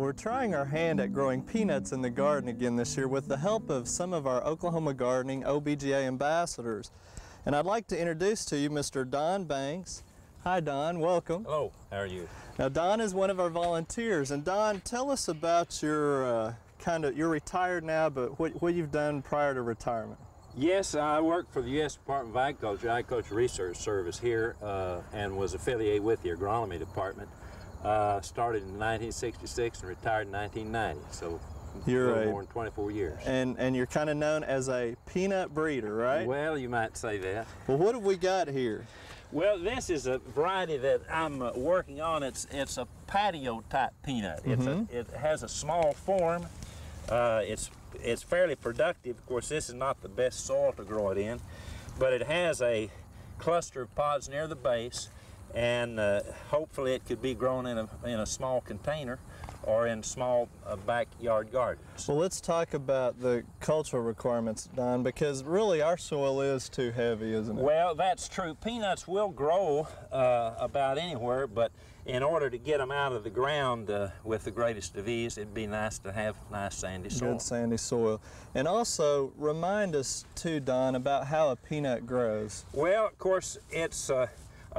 We're trying our hand at growing peanuts in the garden again this year with the help of some of our Oklahoma gardening OKG ambassadors. And I'd like to introduce to you Mr. Don Banks. Hi Don, welcome. Hello, how are you? Now Don is one of our volunteers, and Don, tell us about your you're retired now, but what you've done prior to retirement. Yes, I worked for the U.S. Department of Agriculture Research Service here and was affiliated with the agronomy department. Started in 1966 and retired in 1990, so you're more than 24 years. And you're kind of known as a peanut breeder, right? Well, you might say that. Well, what have we got here? Well, this is a variety that I'm working on. It's a patio type peanut. It has a small form. It's fairly productive. Of course, this is not the best soil to grow it in, but it has a cluster of pods near the base, and hopefully it could be grown in a small container or in small backyard gardens. Well, let's talk about the cultural requirements, Don, because really our soil is too heavy, isn't it? Well, that's true. Peanuts will grow about anywhere, but in order to get them out of the ground with the greatest of ease, it'd be nice to have nice sandy soil. Good sandy soil. And also, remind us too, Don, about how a peanut grows. Well, of course, it's a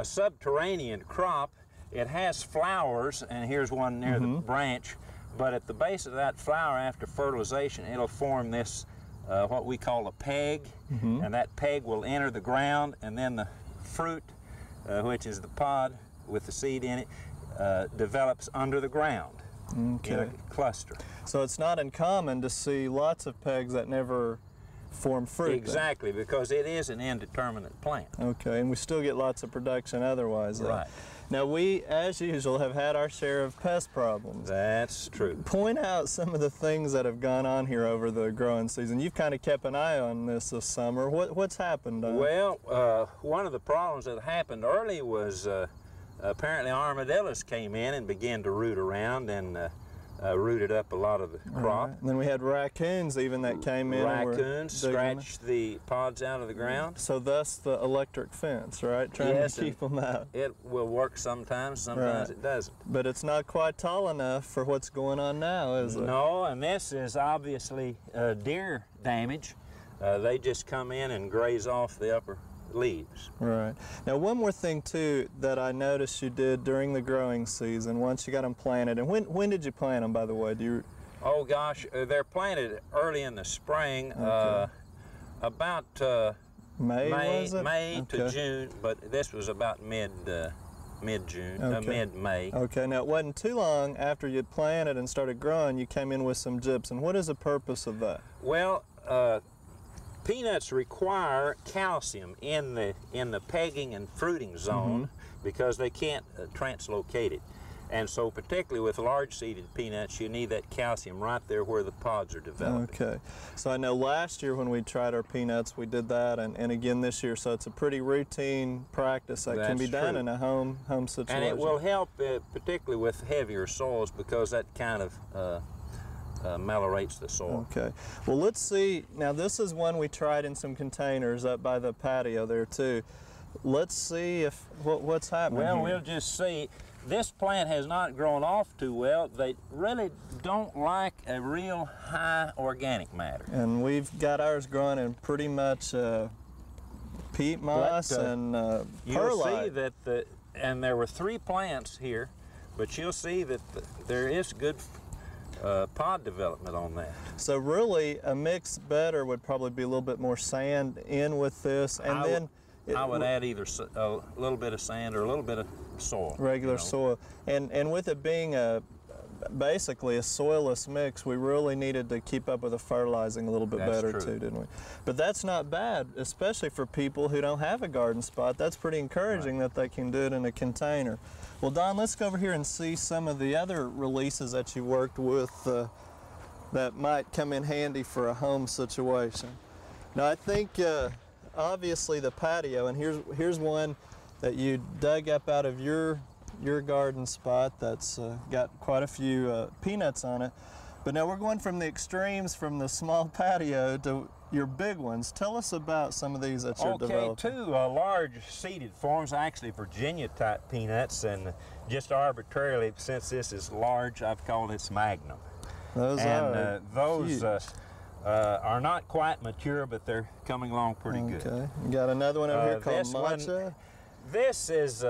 subterranean crop. It has flowers, and here's one near the branch, but at the base of that flower, after fertilization, it'll form this, what we call a peg, and that peg will enter the ground, and then the fruit, which is the pod with the seed in it, develops under the ground in a cluster. So it's not uncommon to see lots of pegs that never form fruit. Exactly, because it is an indeterminate plant. Okay, and we still get lots of production otherwise. Right. Now we, as usual, have had our share of pest problems. That's true. Point out some of the things that have gone on here over the growing season. You've kind of kept an eye on this summer. What's happened? Well, one of the problems that happened early was apparently armadillos came in and began to root around and rooted up a lot of the crop. Right. And then we had raccoons even that came in. Raccoons scratched the pods out of the ground. So thus the electric fence, right? Trying to keep them out. It will work sometimes it doesn't. But it's not quite tall enough for what's going on now, is it? No, and this is obviously deer damage. They just come in and graze off the upper leaves. Right. Now one more thing too that I noticed you did during the growing season once you got them planted, and when did you plant them, by the way? Do you? Oh gosh, they're planted early in the spring, about May to June, but this was about mid-June, mid-May. Okay, now it wasn't too long after you'd planted and started growing, you came in with some gypsum. What is the purpose of that? Well, peanuts require calcium in the pegging and fruiting zone because they can't translocate it. And so particularly with large-seeded peanuts, you need that calcium right there where the pods are developing. Okay. So I know last year when we tried our peanuts, we did that, and again this year. So it's a pretty routine practice that can be done in a home situation. And it will help particularly with heavier soils because that kind of meliorates the soil. Okay. Well, let's see. Now, this is one we tried in some containers up by the patio there, too. Let's see if what's happening Well, here. we'll just see. This plant has not grown off too well. They really don't like a real high organic matter. And we've got ours growing in pretty much peat moss and perlite. You'll see that and there were 3 plants here, but you'll see that there is good pod development on that. So really a mix better would probably be a little bit more sand in with this, and I would add either a little bit of sand or a little bit of soil. Regular soil. And with it being basically a soilless mix, we really needed to keep up with the fertilizing a little bit better too, didn't we? But that's not bad, especially for people who don't have a garden spot. That's pretty encouraging that they can do it in a container. Well, Don, let's go over here and see some of the other releases that you worked with that might come in handy for a home situation. Now, I think obviously the patio, and here's one that you dug up out of your garden spot that's got quite a few peanuts on it. But now we're going from the extremes, from the small patio to your big ones. Tell us about some of these that you're developing. Two large seeded forms, actually Virginia type peanuts, and just arbitrarily, since this is large, I've called this Magnum. Those are not quite mature, but they're coming along pretty good. Okay. You got another one over here called Matcha? This is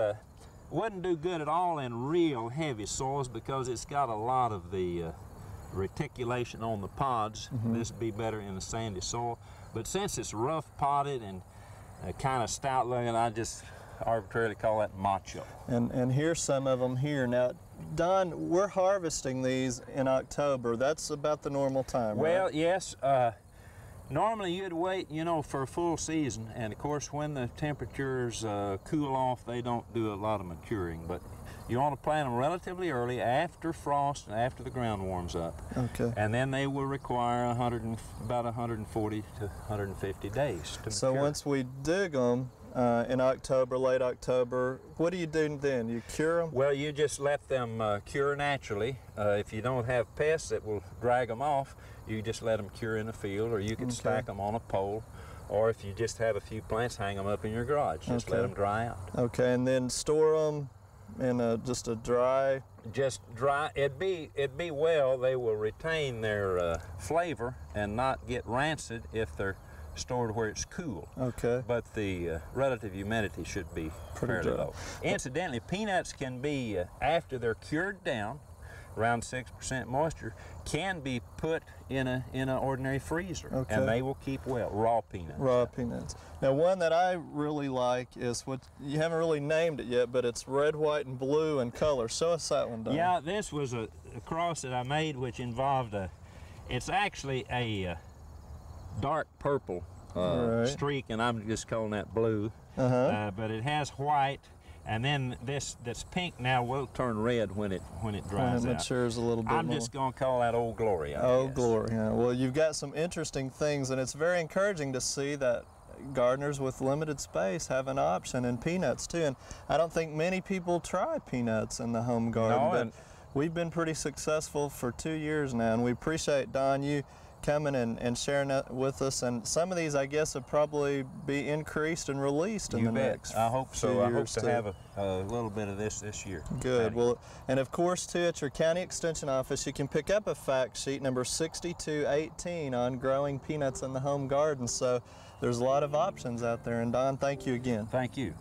wouldn't do good at all in real heavy soils because it's got a lot of the reticulation on the pods. This would be better in a sandy soil. But since it's rough potted and kind of stout looking, I just arbitrarily call that macho. And here's some of them here. Now, Don, we're harvesting these in October. That's about the normal time, well, right? Yes. Normally you'd wait, you know, for a full season, and of course when the temperatures cool off, they don't do a lot of maturing, but you want to plant them relatively early after frost and after the ground warms up. Okay. And then they will require about 140 to 150 days to So mature. once we dig them in October, late October, what do you do then? You cure them? Well, you just let them cure naturally. If you don't have pests that will drag them off, you just let them cure in the field, or you can stack them on a pole, or if you just have a few plants, hang them up in your garage. Just let them dry out. Okay, and then store them in just a dry? Just dry. It'd be well. They will retain their flavor and not get rancid if they're stored where it's cool. Okay. But the relative humidity should be fairly low. Incidentally, peanuts can be, after they're cured down, around 6% moisture, can be put in an ordinary freezer, and they will keep well. Raw peanuts. Raw peanuts. Now, one that I really like is what you haven't really named it yet, but it's red, white, and blue in color. Show us that one, Don. Yeah, this was a cross that I made, which involved it's actually a dark purple streak, and I'm just calling that blue. But it has white. And then this pink now will turn red when it dries out. When it matures a little bit more. I'm just going to call that Old Glory, I guess. Old Glory, yeah. Well, you've got some interesting things, and it's very encouraging to see that gardeners with limited space have an option in peanuts too. And I don't think many people try peanuts in the home garden, but we've been pretty successful for 2 years now, and we appreciate, Don, you coming and sharing that with us. And some of these, I guess, will probably be increased and released in the next I hope so. few I hope years to have a little bit of this year. Good. Well, and of course, too, at your county extension office, you can pick up a fact sheet number 6218 on growing peanuts in the home garden. So there's a lot of options out there. And Don, thank you again. Thank you.